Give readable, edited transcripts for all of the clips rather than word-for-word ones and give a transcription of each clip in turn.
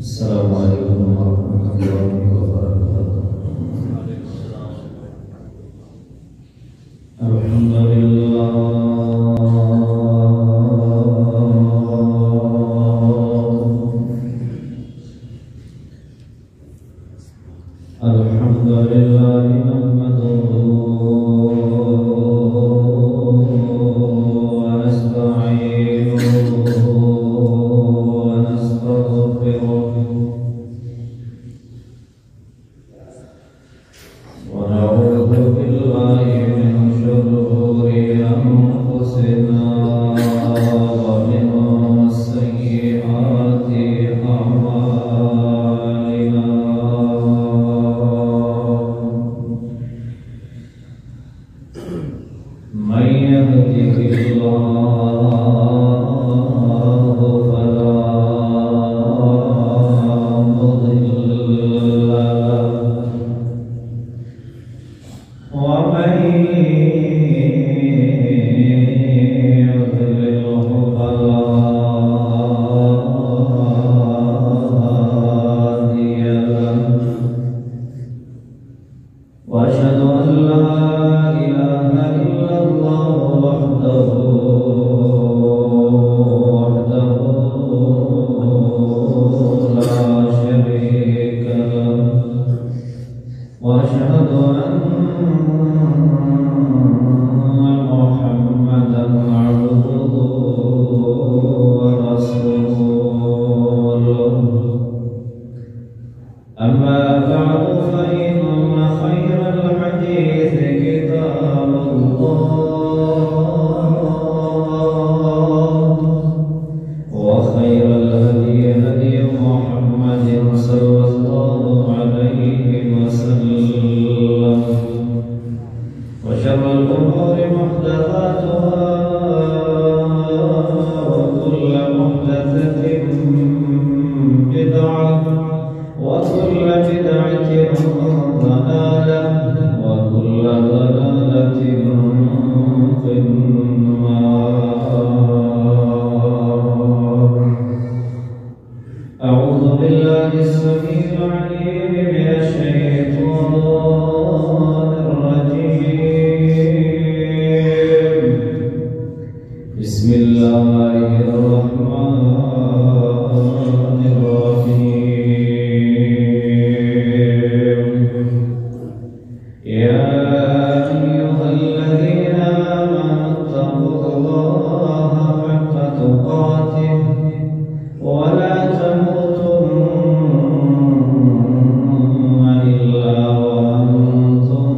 السلام عليكم ورحمة الله وبركاته. الحمد لله نحمده ونستعينه ونستغفره ونعوذ بالله من شرور أنفسنا ومن سيئات أعمالنا. من يهده الله فلا مضل له ومن يضلله فلا هادي له. وأشهد أن لا إله إلا الله وحده لا شريك له. وأشهد أن محمدا عبده ورسوله. أما بعد فإن خير الحديث كتاب الله وخير الهدي هدي محمد صلى الله عليه وسلم. وشر الأمور محدثاتها وكل محدثة بدعة وكل بدعة ضلالة وكل ضلالة في النار. أعوذ بالله السميع العليم من الشيطان الرجيم. بسم الله الرحمن الرحيم. يا أيها الذين آمنوا اتقوا الله حق تقاته ولا تموتن إلا وأنتم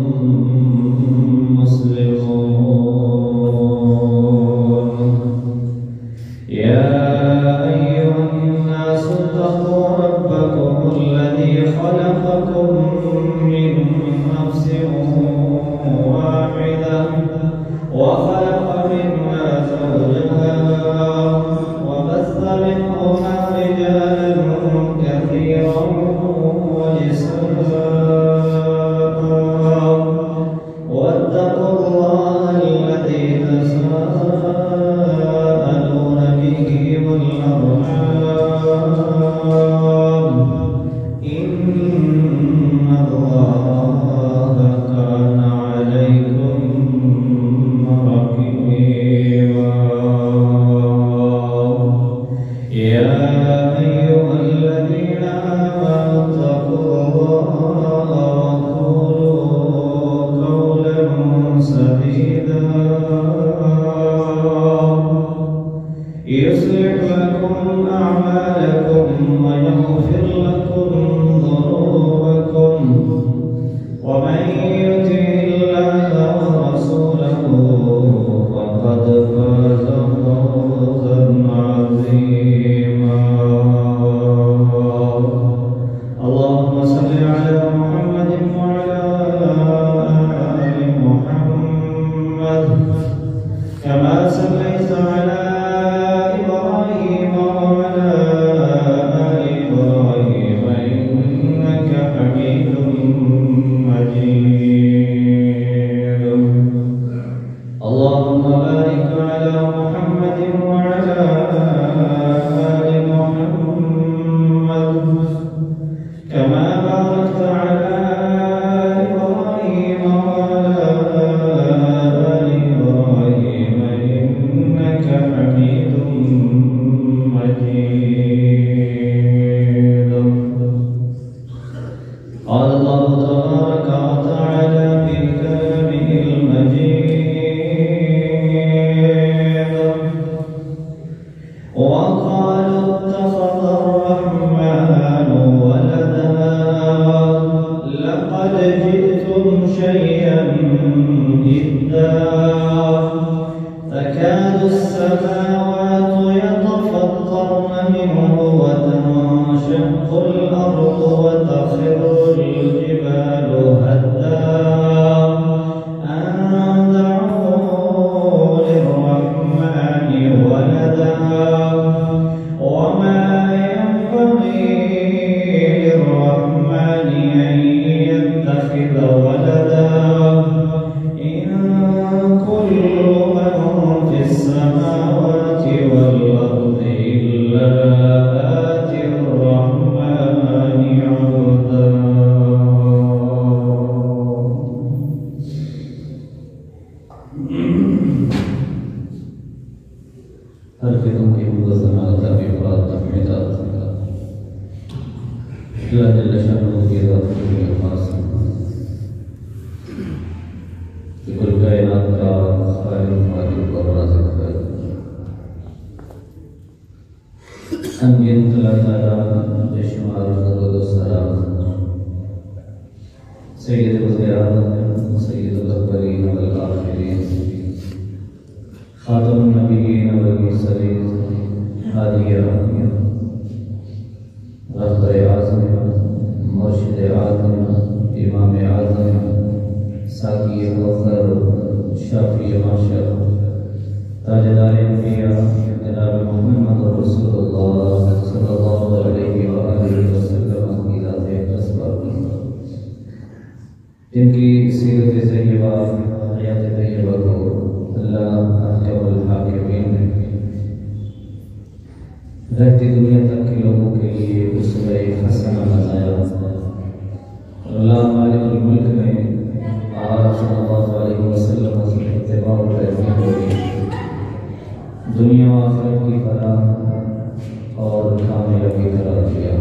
اللہ جل شانہ کی ذات کی خاص کہ کل کائنات کا خالق مالک و رازق ہے، انگیت اللہ تعالیٰ بے شمار درود و سلام سید وزیر اعظم سید الاولین والآخرین خاتم النبیین والمرسلین ہادی رحمت رہبر اعظم مرشد اعظم امام اعظم ساقی کوثر شافی معشر تاجدار انبیاء جناب محمد رسول اللہ صلی اللہ علیہ وآلہ وسلم کی ذات اسباب جن کی سیرت طیبہ حیات طیبہ کو اللہ احکم الحاکمین رہتی دنیا تک کے لوگوں کے لیے اسوہ حسنہ بنایا۔ اللہ مالک الملک میں آپ صلی اللہ علیہ وسلم کی اتباع و پیروی ہوئی، دنیا و آخرت کی فلاح اور کامیابی قرار دیا۔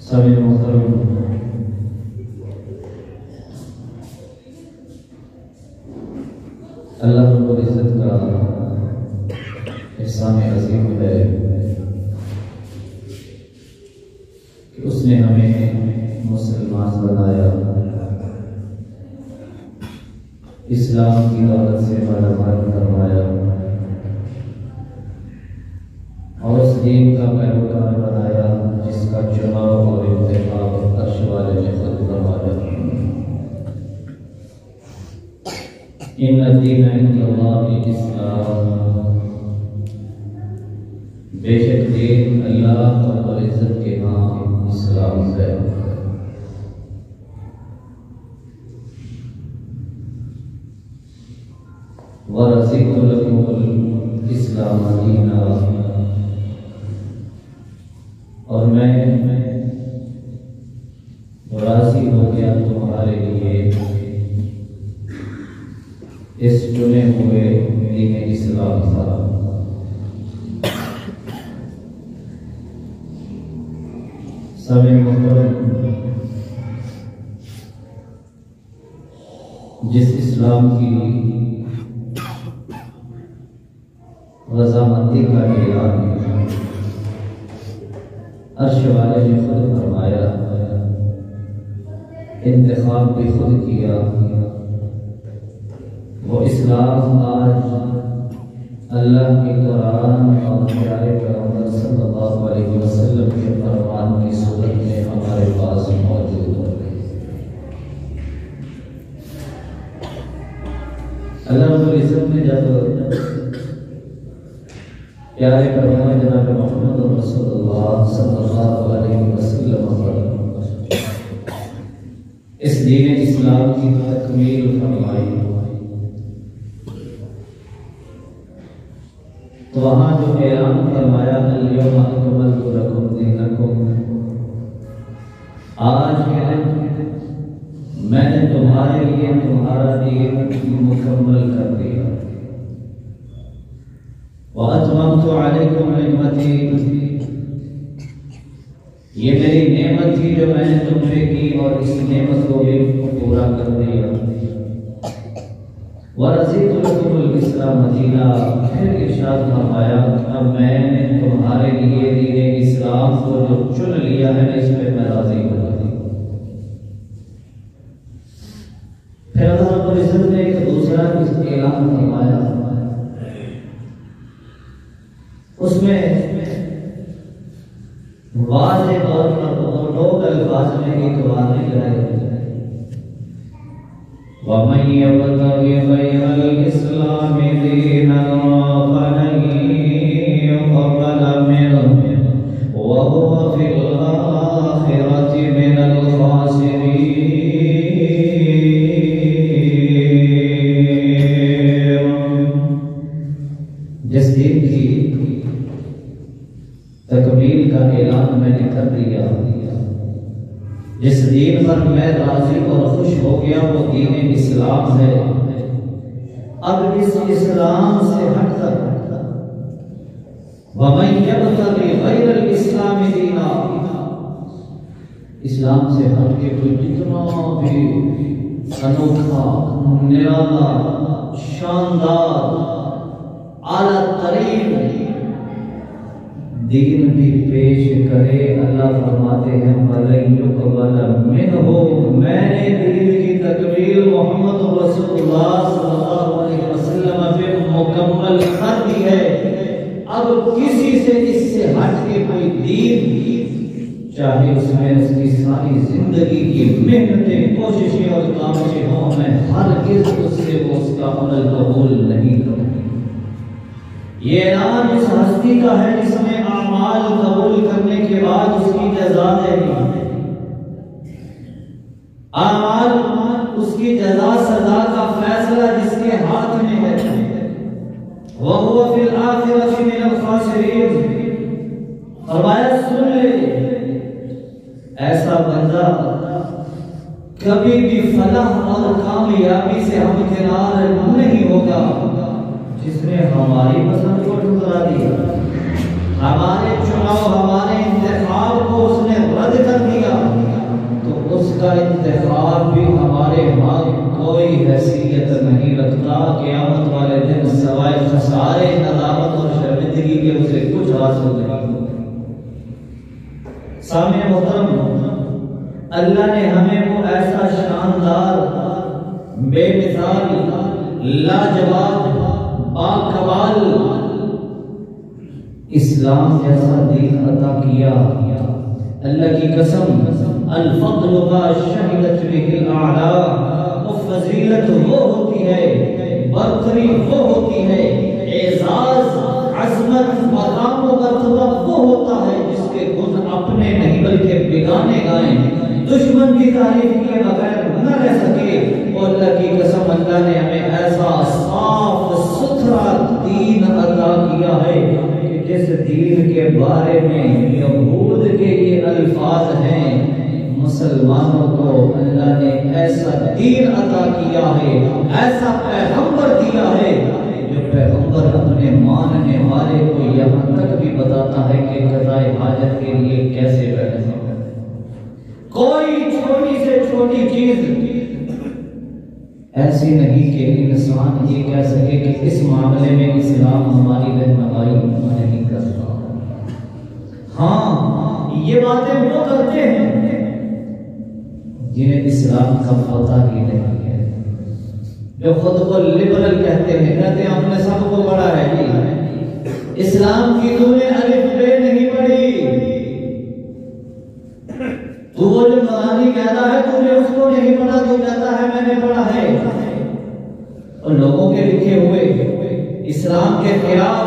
سامعین محترم، اللہ رب العزت کا احسان عظیم ہے کہ اس نے ہمیں مسلمان بنایا، اسلام کی دولت سے مالامال کروایا اور اس دین کا پیروکار بنایا جس کا چناؤ اور انتخاب عرش والے نے خود فرمایا۔ ان الدین عند اللہ الاسلام، بے شک دین اللہ رب العزت کے ہاں اسلام ہے۔ وَرَضِيتُ لَكُمُ الْإِسْلَامَ دِينًا، اور میں راضی ہو گیا تمہارے لیے اس چنے ہوئے دین اسلام کا۔ سامعین محترم، جس اسلام کی رضامندی کا اعلان عرش والے نے خود فرمایا، انتخاب بھی خود کیا، وہ اسلام آج اللہ کے قرآن اور پیارے پیغمبر صلی اللہ علیہ وسلم کے فرمان کی صورت میں ہمارے پاس موجود ہے۔ اللہ رب العزت نے جب پیارے پیغمبر جناب محمد رسول اللہ صلی اللہ علیہ وسلم پر اس دین اسلام کی تکمیل فرمائی تو وہاں جو اعلان فرمایا، الیوم اکملت لکم دینکم، آج کے دن میں نے تمہارے لیے تمہارا دین مکمل کر دیا۔ وَأَتْمَمْتُ عَلَيْكُمْ نِعْمَتِي، یہ میری نعمت تھی جو میں نے تم پہ کی اور اس نعمت کو بھی پورا کر دیا۔ وَرَضِيتُ لَكُمُ الْإِسْلَامَ دِينًا، پھر ارشاد فرمایا اب میں نے تمہارے لیے دین اسلام کو جو چن لیا ہے اس پہ میں راضی ہوں۔ پھر اللہ رب العزت نے ایک دوسرا اعلان فرمایا، اس میں واضح طور پر دو الفاظ میں ایک واضح ہے، وَمَن يَبْتَغِ غَيْرَ الْإِسْلَامِ دِينًا فَلَن يُقْبَلَ مِنْهُ وَهُوَ فِي الْآخِرَةِ مِنَ الْخَاسِرِينَ۔ جس دین کی تکمیل کا اعلان میں نے کر دیا، جس دین پر میں راضی اور خوش ہو گیا وہ دین اسلام ہے۔ اب اس اسلام سے ہٹ کر اسلامی دینا، اسلام سے ہٹ کے کوئی جتنا بھی انوکھا، نرالا، شاندار، اعلیٰ ترین دین بھی پیش کرے، اللہ فرماتے ہیں وَلَن يُقْبَلَ مِنْهُ، میں نے دین کی تکمیل محمد رسول اللہ صلی اللہ علیہ وسلم پہ مکمل کر دی ہے، اب کسی سے اس سے ہٹ کے کوئی دین، چاہے اس میں اس کی ساری زندگی کی محنتیں، کوششیں اور کامشیں ہوں، میں ہرگز اس سے وہ اس کا عمل قبول نہیں کروں۔ یہ اعلان اس ہستی کا ہے جس نے اعمال قبول کرنے کے بعد اس کی جزا دے دی، اعمال اس کی جزا سزا کا فیصلہ جس کے ہاتھ میں ہے، وَهُوَ فِي الْآخِرَةِ مِنَ الْخَاسِرِينَ، فرمایا سن لے، ایسا بندہ کبھی بھی فلاح اور کامیابی سے ہمکنار نہیں ہوگا جس نے ہماری پسند کو ٹھکرا دیا، ہمارے چناؤ، ہمارے انتخاب کو اس نے رد کر دیا، تو اس کا انتخاب بھی ہمارے ہاں کوئی حیثیت نہیں رکھتا، قیامت والے دن سوائے خسارے، ندامت اور شرمندگی کے اسے کچھ حاصل نہیں ہوگا۔ سامع محترم، اللہ نے ہمیں وہ ایسا شاندار، بے مثال، لاجواب، باکمال اسلام جیسا دین عطا کیا، اللہ کی قسم، الفضل ما شہدت بہ الاعلیٰ، وہ فضیلت وہ ہوتی ہے، برتری وہ ہوتی ہے، اعزاز، عظمت، مقام و مرتبہ وہ ہوتا ہے جس کے گن اپنے نہیں بلکہ بیگانے گائیں، دشمن کی تعریف کے بغیر نہ رہ سکے۔ اور اللہ کی قسم، اللہ نے ہمیں ایسا صاف ستھرا دین عطا کیا ہے کہ جس دین کے بارے میں یہود کے یہ الفاظ ہیں، مسلمانوں کو اللہ نے ایسا دین عطا کیا ہے، ایسا پیغمبر دیا ہے، جو پیغمبر اپنے ماننے والے کو یہاں تک بھی بتاتا ہے کہ قضاء حاجت کے لیے کیسے بیٹھے۔ کوئی چھوٹی سے چھوٹی چیز ایسی نہیں کہ انسان یہ کہہ سکے کہ اس معاملے میں اسلام ہماری رہنمائی نہیں کرتا۔ ہاں، یہ باتیں وہ کرتے ہیں جنہیں اسلام کا پتہ ہی نہیں ہے، جو خود کو لبرل کہتے ہیں ہم نے سب کو پڑھا ہے جی، اسلام کی تو نے الف بے نہیں پڑھی، تو وہ جو مرانی کہتا ہے تو نے اس کو نہیں پڑھا، تو کہتا ہے میں نے پڑھا ہے، اور لوگوں کے لکھے ہوئے اسلام کے خلاف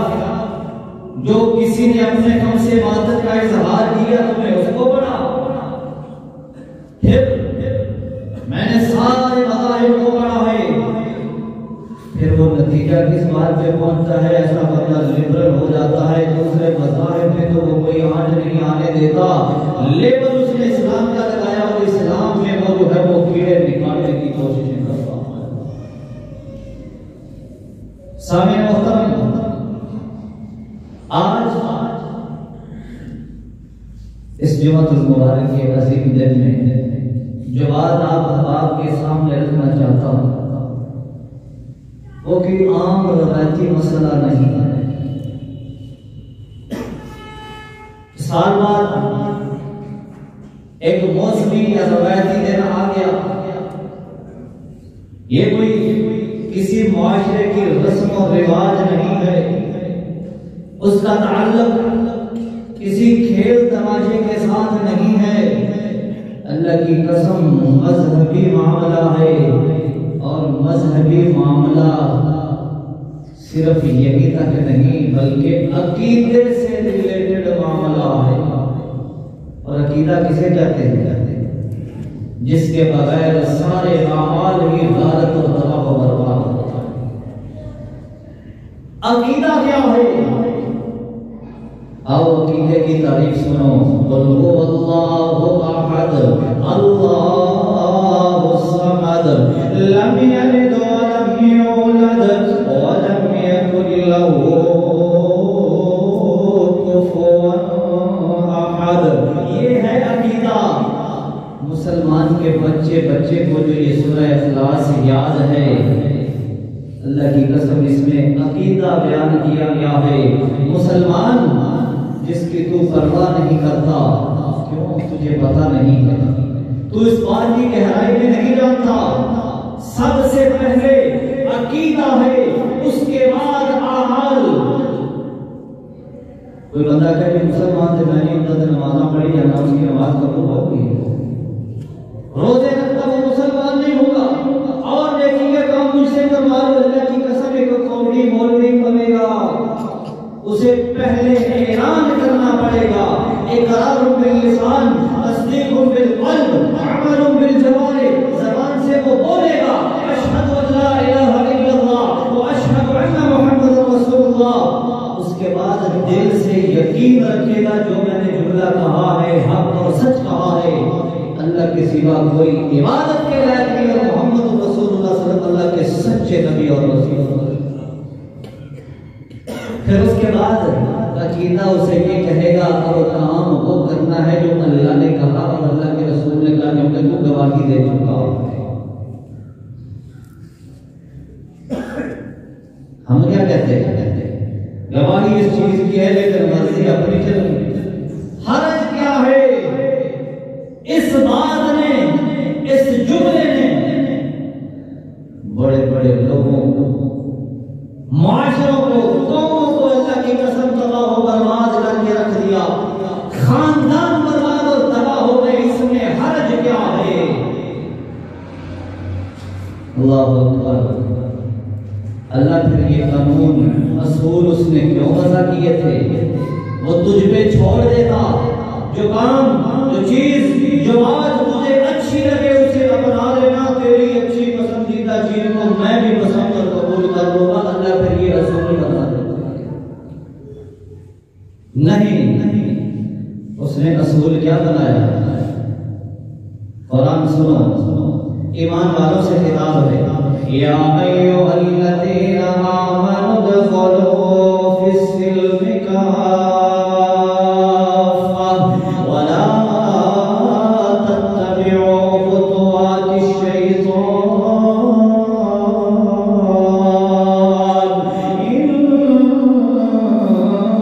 جو کسی نے اپنے کم سے عبادت کا اظہار کیا تو میں اس کو پڑھا، پھر میں نے سارے مذاہب کو پڑھا ہے، پھر وہ نتیجہ کس بات پہ پہنچتا ہے؟ ایسا بندہ لبرل ہو جاتا ہے، دوسرے مذاہب میں تو وہ کوئی آنچ نہیں آنے دیتا، لیبل اس نے اسلام کا لگایا اور اسلام میں وہ جو ہے وہ کیڑے نکالنے کی کوششیں کرتا ہے۔ سامع محترم، آج اس جمعۃ المبارک کے عظیم دن میں جو بات آپ کے سامنے رکھنا چاہتا ہوں وہ کہ عام روایتی مسئلہ نہیں ہے۔ سال بعد ایک موسمی یا روایتی دن آ گیا، یہ کوئی کسی معاشرے کی رسم و رواج نہیں ہے، اس کا تعلق کسی کھیل تماشے کے ساتھ نہیں ہے، اللہ کی قسم مذہبی معاملہ ہے، اور مذہبی معاملہ صرف یہی تک نہیں بلکہ عقیدے سے ریلیٹڈ معاملہ ہے، اور عقیدہ کسے کہتے ہیں؟ جس کے بغیر سارے اعمال ہی غارت اور تباہ و برباد ہوتا ہے۔ عقیدہ کیا ہے؟ آؤ عقیدے کی تعریف سنو۔ قل هو اللہ احد اللہ الصمد لم یلد ولم یولد ولم یکن له کفوا احد۔ بچے کو جو یہ سورہ اخلاص یاد ہے، اللہ کی قسم اس میں عقیدہ بیان کیا گیا ہے۔ مسلمان جس کی تو پرواہ نہیں کرتا، کیوں؟ تجھے پتہ نہیں ہے، تو اس بات کی گہرائی میں نہیں جانتا۔ سب سے پہلے عقیدہ ہے، اس کے بعد اعمال۔ کوئی بندہ کہے کہ مسلمان سے میں نہیں ہوتا تو نمازاں پڑھی یا نہ اس کی نماز قبول ہوگی، روزے رکھتا وہ مسلمان نہیں ہوگا، اور دیکھیں گے کام مجھ سے کروا لو، اللہ کی قسم ایک قومی مولوی بنے گا، اسے پہلے اعلان کرنا پڑے گا، اقرار باللسان، تصدیق بالقلب، عمل بالجوارح، زبان سے وہ بولے گا اشہد ان لا الہ الا اللہ واشہد ان محمد رسول اللہ، اس کے بعد دل سے یقین رکھے گا جو میں نے جملہ کہا ہے حق اور سچ کہا ہے، اللہ کے سوا کوئی عبادت کے لائق نہیں، اور محمد رسول اللہ صلی اللہ علیہ وسلم کے سچے نبی اور رسول اللہ۔ پھر اس کے بعد عقیدہ اسے یہ کہے گا اور کام وہ کرنا ہے جو اللہ نے کہا اور اللہ کے رسول نے کہا، کیونکہ تو گواہی دے چکا ہے۔ ہم کیا کہتے ہیں؟ گواہی اس چیز کی ہے لیکن مرضی اپنی چلے۔ حرج کیا ہے اس بات نے، اس جملے نے بڑے بڑے لوگوں کو، معاشروں کو، قوموں کو اللہ کی قسم تباہ و برباد کر کے رکھ دیا، خاندان برباد اور تباہ ہو گئے، اس میں حرج کیا ہے؟ اللہ اکبر۔ اللہ پھر یہ قانون اصول اس نے کیوں وضع کیے تھے؟ وہ تجھ پہ چھوڑ دیتا، جو کام، جو چیز، جو بات تجھے اچھی لگے اسے اپنا لینا، تیری اچھی پسندیدہ چیز کو میں بھی پسند اور قبول کر لوں گا، اللہ پھر یہ اصول بتا دیتا ہے۔ نہیں، اس نے اصول کیا بنایا؟ قرآن سنو، ایمان والوں سے خطاب ہے، یا ایھا الذین آمنوا ادخلوا فی السلم کافۃ ولا تتبعوا خطوات الشیطان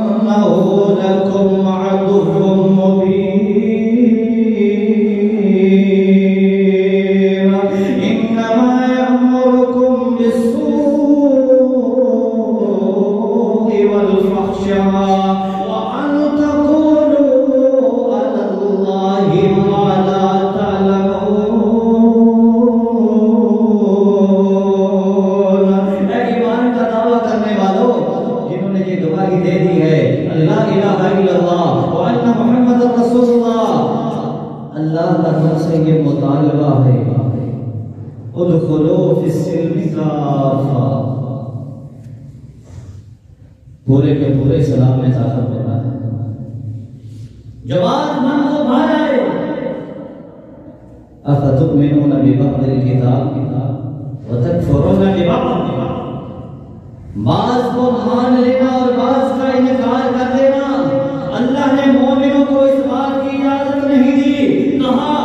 انہ لکم عدو مبین، انما یأمرکم بالسوء والفحشاء وأن تقولوا علی اللہ ما لا تعلمون۔ اے ایمان کا دعویٰ کرنے والوں، جنہوں نے یہ گواہی دے دی ہے لا الہ الا اللہ وان محمد رسول اللہ، اللہ تعالیٰ سے یہ مطالبہ ہے، ادخلوا فی السلم کافۃ، پورے کے پورے اسلام میں داخل ہونا ہے، جو بات من کو بھا جائے۔ افتؤمنون ببعض الکتاب وتکفرون ببعض، بعض کو مان لینا اور بعض کا انکار کر دینا۔ اللہ نے مومنوں کو اس بات کی اجازت نہیں دی، کہا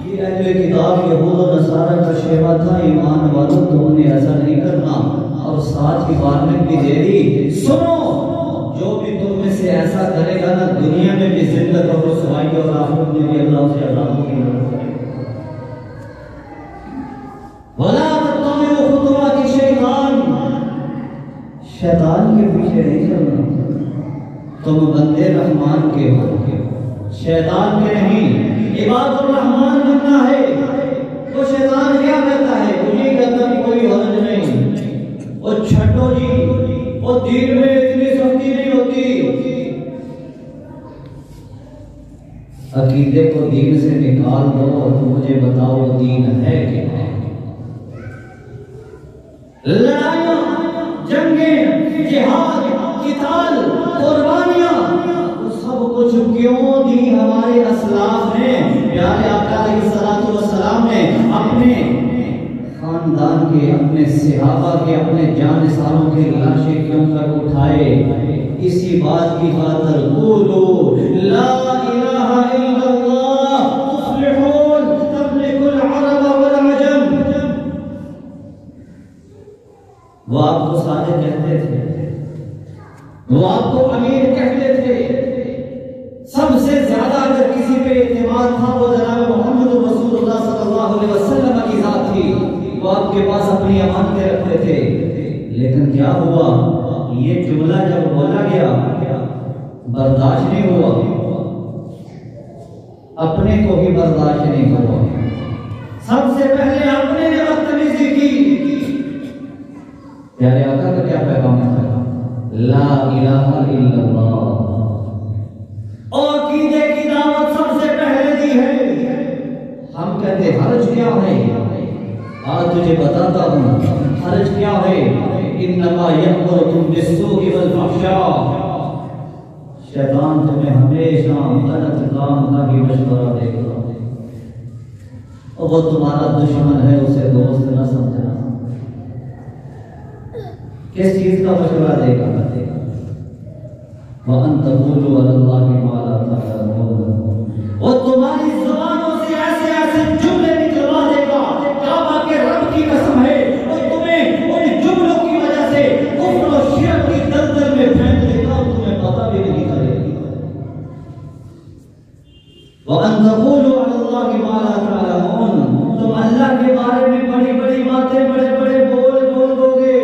یہ اہل کتاب یہود و نصارہ کا شیوا تھا، ایمان والوں تم نے ایسا نہیں کرنا، اور ساتھ ہی وارننگ بھی دے دی، سنو جو بھی تم میں سے ایسا کرے گا نا، دنیا میں بھی ذلت اور رسوائی اور آخرت میں بھی اللہ سے عذاب ہوگی۔ ولا تتبعوا خطوات الشیطان، شیطان کے پیچھے نہیں چلنا، تم بندے رحمان کے ہو، شیطان کے نہیں، عباد الرحمان بننا ہے۔ وہ شیطان کیا کہتا ہے؟ مجھے کہتا کہ کوئی حرج نہیں، وہ چھٹو جی، وہ دین میں اتنی سختی نہیں ہوتی، عقیدے کو دین سے نکال دو اور مجھے بتاؤ وہ دین ہے کہ نہیں۔ لڑائیاں، جنگیں، جہاد، قتال، قربانیاں، وہ سب کچھ کیوں دی ہمارے اسلاف نے، پیارے آقا علیہ الصلوۃ والسلام نے اپنے خاندان کے، اپنے صحابہ کے، اپنے جانثاروں کے لاشیں کیوں کر اٹھائے؟ اسی بات کی خاطر قولوا لا الہ الا اللہ تفلحون، تملک وہ آپ کو امیر کہتے تھے. سب سے زیادہ اگر کسی پہ اعتماد تھا وہ جناب محمد رسول اللہ صلی اللہ علیہ وسلم کی ذات تھی. وہ آپ کے پاس اپنی امانتیں رکھتے تھے. لیکن کیا ہوا؟ یہ جملہ جب بولا گیا برداشت نہیں ہوا، اپنے کو بھی برداشت نہیں ہوا. سب سے پہلے اپنے نے بدتمیزی کی. پیارے آقا کا کیا پیغام ہے؟ لا الہ الا اللہ. اور عقیدے کی دعوت سب سے پہلے دی ہے. ہم کہتے حرج کیا ہے؟ آج تجھے بتاتا ہوں حرج کیا ہے. انما یأمرکم بالسوء والفحشاء. شیطان تمہیں ہمیشہ غلط کام کا ہی مشورہ دے گا، اور وہ تمہارا دشمن ہے، اسے دوست نہ سمجھنا. کس چیز کا مشورہ دے گا؟ وَأَن تَقُولُوا عَلَى اللَّهِ مَا لَا تَعْلَمُونَ. وہ تمہاری زبانوں سے ایسے ایسے جملے نکلوا دے گا. کعبہ کے رب کی قسم ہے وہ تمہیں ان جملوں کی وجہ سے کفر و شرک کی دلدل میں پھینک دے گا، تمہیں پتہ بھی نہیں چلے گا. وَأَن تَقُولُوا عَلَى اللَّهِ مَا لَا تَعْلَمُونَ. تم اللہ کے بارے میں بڑی بڑی باتیں بڑے بڑے بول دو گے.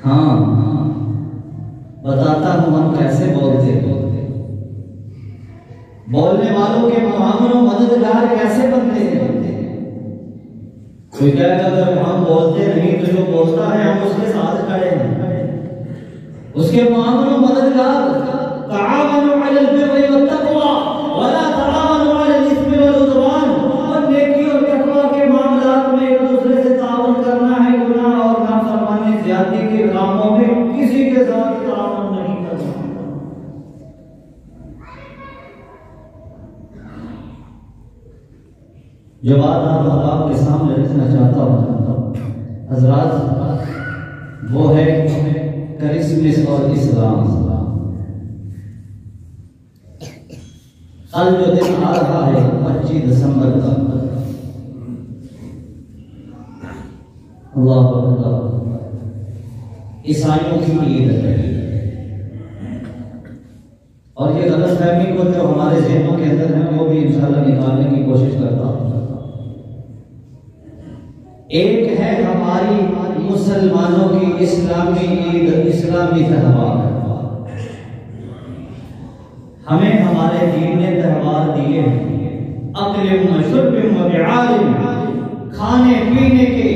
ہاں بتاتا ہوں ہم کیسے بولتے ہیں. بولنے والوں کے معاون و مددگار کیسے بنتے ہیں. کوئی کہے اگر ہم بولتے نہیں تو جو بولتا ہے ہم اس کے ساتھ کھڑے ہیں. اس کے معاون و مددگار تعاونوا علی البر والتقوی ولا تعاونوا علی الاثم والعدوان. اور نیکی اور تقوی کے معاملات میں ایک دوسرے سے تعاون کرنا ہے. گناہ اور نافرمانی زیادتی کے کاموں میں کسی کے ساتھ تعاون نہیں کرنا. جو بات آپ کے سامنے رکھنا چاہتا ہوں حضرات، وہ ہے کرسمس اور اسلام. کل جو دن آ رہا ہے 25 دسمبر کا، اللہ اکبر، عیسائیوں کی عید ہے. اور یہ غلط فہمی کو جو ہمارے ذہنوں کے اندر ہے وہ بھی انشاءاللہ نکالنے کی کوشش کرتا ہوں. ایک ہے ہماری مسلمانوں کی اسلامی عید، اسلامی تہوار. ہمیں ہمارے دین نے تہوار دیے ہیں، اکل و شرب و رعاع، کھانے پینے کے،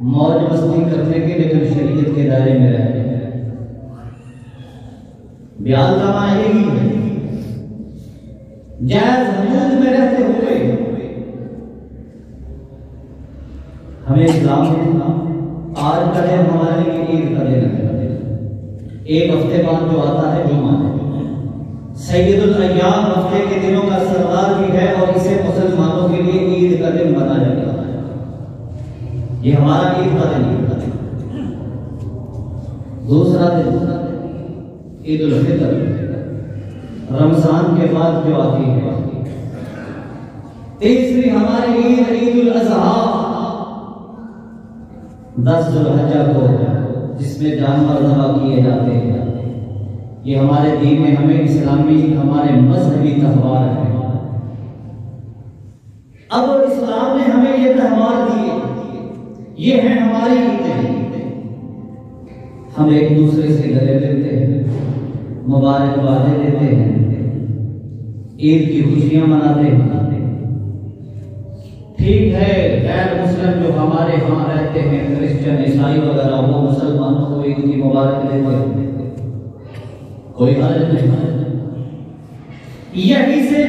موج مستی کرنے کے، لیکن شریعت کے دائرے میں رہنے کے. بیال کمائے گی جائز حدود میں رہتے ہوئے. ہمیں اسلام آج کا دن ہمارے لیے عید کا دن ہے. ایک ہفتے بعد جو آتا ہے جمعہ ہے، سید الایام ہفتے کے دنوں کا سردار بھی ہے، اور اسے مسلمانوں کے لیے عید کا دن منایا جاتا ہے. یہ ہمارا عید کا دن ہے. دوسرا دن عید الفطر، رمضان کے بعد جو آتی ہے. تیسری ہماری عید عید الاضحیٰ، 10 ذوالحجہ کو، جس میں جانور ذبح کیے جاتے ہیں. یہ ہمارے دین میں ہمیں اسلامی ہمارے مذہبی تہوار ہے. اب اسلام نے ہمیں یہ تہوار دیے، یہ ہیں ہماری عیدیں. ہم ایک دوسرے سے گلے ملتے ہیں، مبارکبادیں دیتے ہیں، عید کی خوشیاں مناتے ہیں. ٹھیک ہے، غیر مسلم جو ہمارے ہاں رہتے ہیں، کرسچن عیسائی وغیرہ، وہ مسلمانوں کو عید کی مبارک دیتے ہیں، کوئی حرج نہیں. یہی سے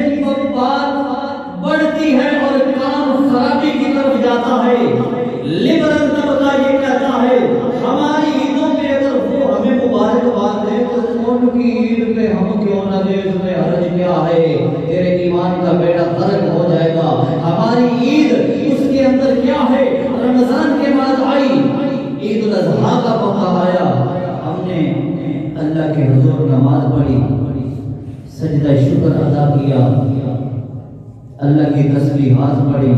بات بڑھتی ہے اور کام خرابی کی طرف جاتا ہے. لبرل طبقہ یہ کہتا ہے ہماری عیدوں پہ اگر وہ ہمیں مبارکباد دے تو ان کی عید پہ ہم کیوں نہ دے، تمہیں حرج کیا ہے، تیرے ایمان کا بیڑا غرق ہو جائے گا. ہماری عید اس کے اندر کیا ہے؟ رمضان کے بعد آئی عید الاضحیٰ کا موقع آیا، ہم نے اللہ کے حضور نماز پڑھی، سجدہ شکر ادا کیا، اللہ کی تسبیحات پڑھی،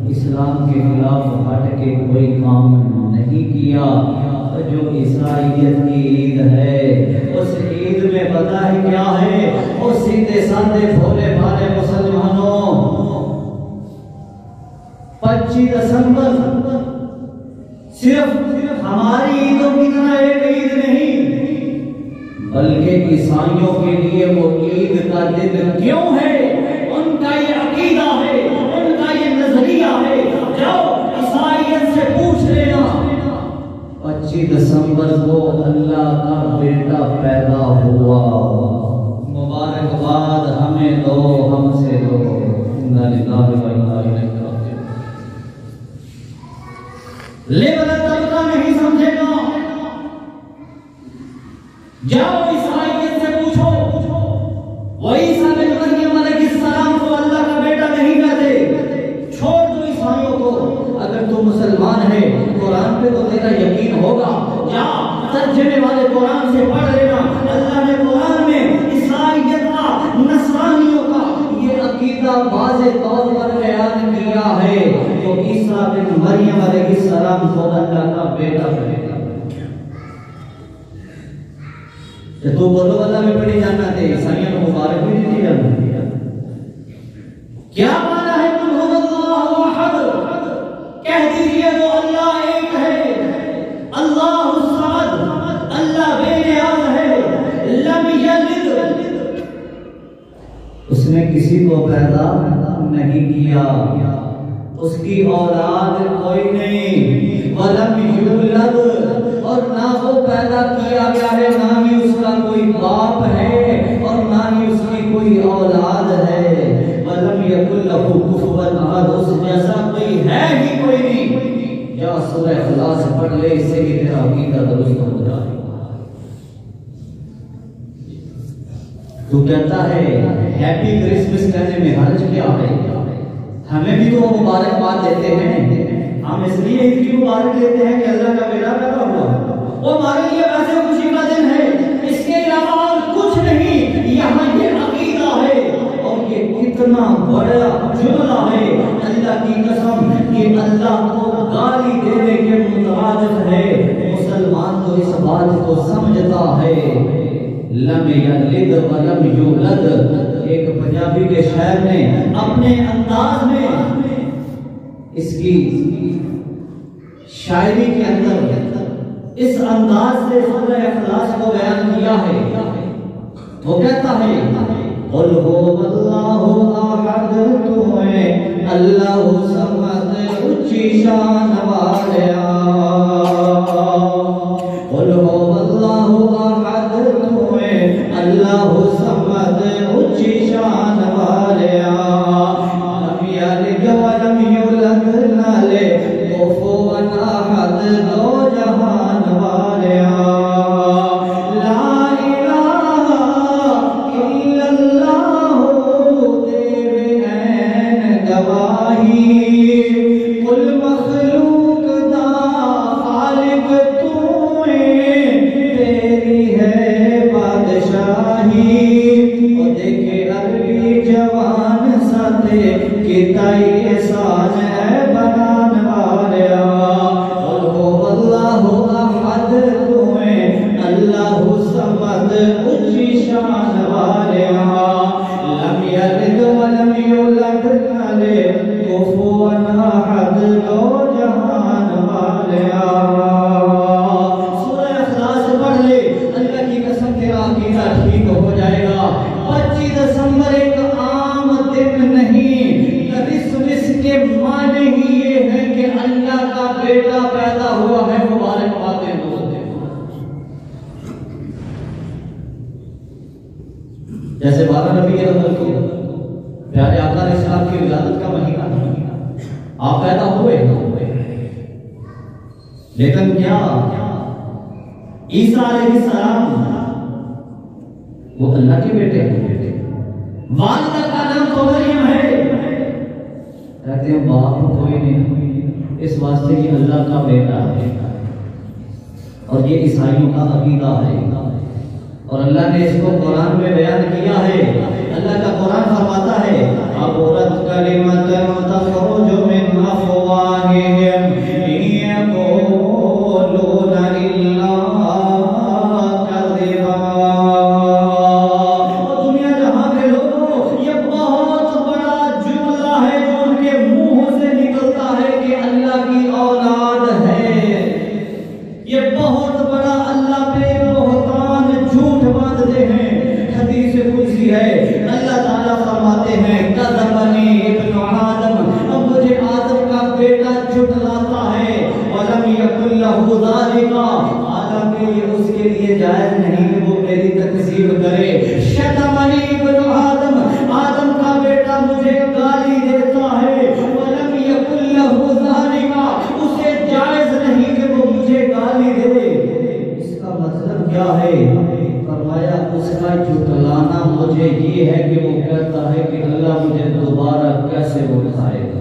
اسلام کے خلاف ہٹ کے کوئی کام نہیں کیا. جو عیسائیت کی عید ہے، اس عید میں پتہ ہے کیا ہے؟ اور سیدھے سادے بھولے بھالے مسلمانوں، 25 دسمبر صرف ہماری عیدوں کی طرح ایک عید نہیں، بلکہ عیسائیوں کے لیے وہ عید کا دن کیوں ہے؟ ان کا یہ عقیدہ ہے، ان کا یہ نظریہ ہے۔ جاؤ عیسائیت سے پوچھ لینا، 25 دسمبر کو اللہ کا بیٹا پیدا ہوا، مبارکباد ہمیں دو، ہم سے دو۔ انا للہ و انا الیہ راجعون۔ لیبل طبقہ نہیں سمجھے گا، جاؤ عیسائیت سے پوچھو، وہ عیسیٰ بن مریم علیہ السلام کو اللہ کا بیٹا نہیں کہتے۔ چھوڑ دو عیسائیوں کو، اگر تو مسلمان ہے قرآن پہ تو تیرا یقین ہوگا، جا ترجمے والے قرآن سے پڑھ لینا۔ اللہ نے قرآن میں عیسائیت کا، نصرانیوں کا یہ عقیدہ واضح طور پر بیان کیا ہے، تو عیسیٰ بن مریم علیہ السلام کو اللہ کا بیٹا کہے گا۔ تو بولو اللہ میں پڑھی جانا تھے، عیسائیوں کو مبارک بھی نہیں جانا۔ کیا مانا ہے قل هو اللہ احد؟ کہہ دیجئے وہ اللہ ایک ہے، اللہ الصمد، اللہ بے نیاز ہے، لم یلد، اس نے کسی کو پیدا نہیں کیا، اس کی اولاد کوئی نہیں، ولم یولد، اور نہ وہ پیدا کیا گیا ہے، نہ ہی اس کا کوئی باپ ہے اور نہ ہی اس کی کوئی اولاد ہے، ولم یکن لہ کفوا احد، اس جیسا کوئی ہے ہی کوئی نہیں۔ یا سورہ اخلاص پڑھ لے، اس سے بھی تیرا عقیدہ درست ہو جائے گا۔ تو کہتا ہے ہیپی کرسمس کہنے میں حرج کیا ہے؟ ہمیں بھی تو وہ مبارکباد دیتے ہیں، ہم اس لیے عید کی مبارک لیتے ہیں کہ اللہ کا بیٹا پیدا ہوا، وہ ہمارے لیے ویسے خوشی کا دن ہے، اس کے علاوہ اور کچھ نہیں۔ یہاں یہ عقیدہ ہے، اور یہ کتنا بڑا جملہ ہے، اللہ کی قسم کہ اللہ کو گالی دینے کے مترادف ہے۔ مسلمان تو اس بات کو سمجھتا ہے، لم یلد ولم یولد۔ ایک پنجابی کے شاعر نے اپنے انداز میں اس کی شاعری کے اندر اس انداز سے سورہ اخلاص کو بیان کیا ہے۔ وہ کہتا ہے قل هو اللہ احد، تو ہے اللہ صمد، اونچی شان والیا، قل هو اللہ احد، تو ہے اللہ صمد، اونچی شان والیا، لم یلد ولم یولد، نہ لے کفوا احد، دو جہان والیا، لا الہ الا اللہ، تیرے عین گواہی، کل مخلوق دا خالق تو ہے، تیری ہے بادشاہی۔ اور دیکھے عربی جوان ساتے کتائی احسان ہے بنان والیا، قل هو اللہ احد، تو ہے اللہ صمد، اونچی شان والیا، لم یلد ولم یولد، نہ لے کفوا احد، دو جہان والیا۔ سورہ اخلاص پڑھ لے، اللہ کی قسم تیرا عقیدہ ٹھیک ہو جائے گا۔ 25 دسمبر ایک عام دن نہیں، کرسمس کے معنی ہی یہ ہے کہ اللہ کا بیٹا پیدا ہوا ہے، مبارکباد دو۔ جیسے 12 ربیع الاول کو پیارے آقا علیہ السلام کی ولادت کا مہینہ، آپ پیدا ہوئے، لیکن کیا عیسیٰ علیہ السلام وہ اللہ کے بیٹے ہیں؟ والدہ کا نام تو مریم ہے، کہتے ہیں باپ کوئی نہیں، اس واسطے کہ اللہ کا بیٹا ہے، اور یہ عیسائیوں کا عقیدہ ہے، اور اللہ نے اس کو قرآن میں بیان کیا ہے۔ اللہ کا قرآن فرماتا ہے عبرت کلمۃ تخرج من افواہہم ان یقولون الا کہ یہ اس کے لیے جائز نہیں کہ وہ میری تکذیب کرے. شتمنی ابن آدم، آدم کا بیٹا مجھے گالی دیتا ہے. ولم یکن لہ ذالک، اسے جائز نہیں کہ وہ مجھے گالی دے. اس کا مطلب کیا ہے؟ فرمایا اس کا جھٹلانا مجھے یہ ہے کہ وہ کہتا ہے کہ اللہ مجھے دوبارہ کیسے اٹھائے گا،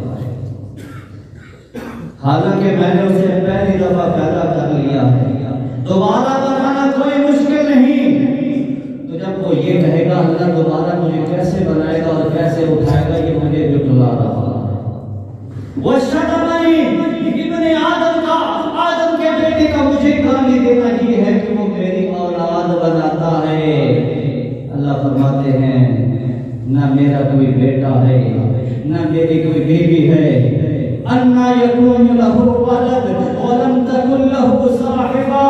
حالانکہ میں نے اسے پہلی دفعہ پیدا کر لیا ہے، دوبارہ بنانا کوئی مشکل نہیں. تو جب وہ یہ کہے گا اللہ دوبارہ مجھے کیسے بنائے گا اور کیسے اٹھائے گا، یہ مجھے جھٹلا رہا ہے. وہ شتمنی ابن آدم کا، آدم کے بیٹے کا مجھے گالی دینا یہ ہے کہ وہ میری اولاد بناتا ہے. اللہ فرماتے ہیں نہ میرا کوئی بیٹا ہے نہ میری کوئی بیوی ہے. انا یکون لہ ولد ولم تکن لہ صاحبہ.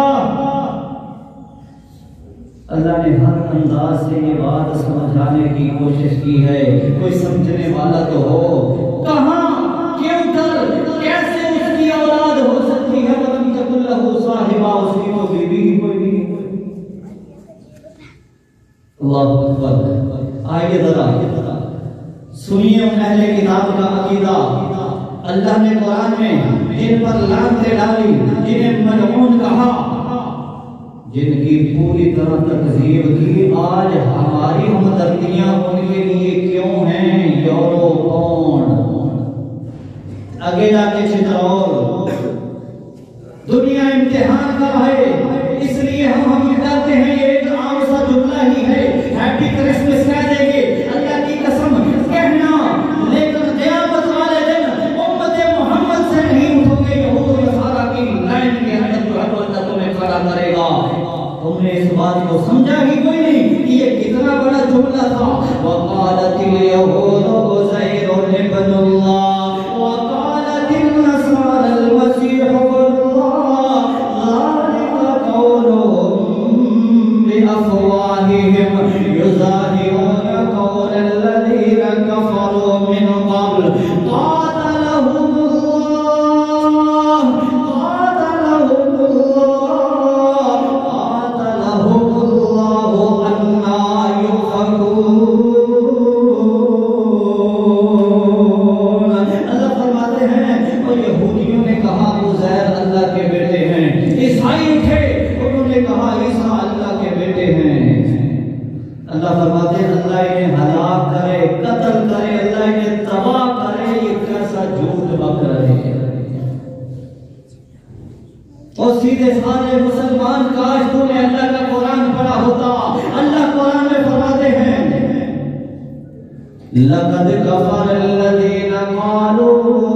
اللہ نے ہر انداز سے یہ بات سمجھانے کی کوشش کی ہے. کوئی سمجھنے والا تو ہو. کہاں، کیوں کر، کیسے اس کی اولاد ہو سکتی ہے؟ ولم تکن لہ صاحبہ، اس کی تو بیوی ہی کوئی نہیں. اللہ اکبر. آئیے ذرا سنیے ان اہل کتاب کا عقیدہ. اللہ نے قرآن میں جن پر لعنتیں ڈالی، جنہیں ملعون کہا، جن کی پوری طرح تکذیب کی، آج ہماری ہمدردیاں ان کے لیے کیوں ہیں؟ یورو کون، آگے جا کے چترول. دنیا امتحان کا ہے، اس لیے ہم ڈرتے ہیں. یہ ایک عام سا جملہ ہی ہے، ہیپی کرسمس کہہ دیں گے، اللہ کی قسم کہنا، لیکن قیامت والے دن امت محمد سے نہیں اٹھو گے. یہود و نصارہ کی لائن کے اندر جو ہے وہ اللہ تمہیں کھڑا کرے گا. تم نے اس بات کو سمجھا ہی کوئی نہیں کہ یہ کتنا بڑا جملہ تھا. وقالت الیہود عزیر ابن اللہ وقالت النصارى المسیح ابن اللہ ذلك قولهم بافواہہم یظاہرون قول الذین کفروا من قبل قاتلهم سیدھے سارے مسلمان، کاش تو نے اللہ کا قرآن پڑھا ہوتا. اللہ قرآن میں فرماتے ہیں لَقَدْ كَفَرَ الَّذِينَ قَالُوا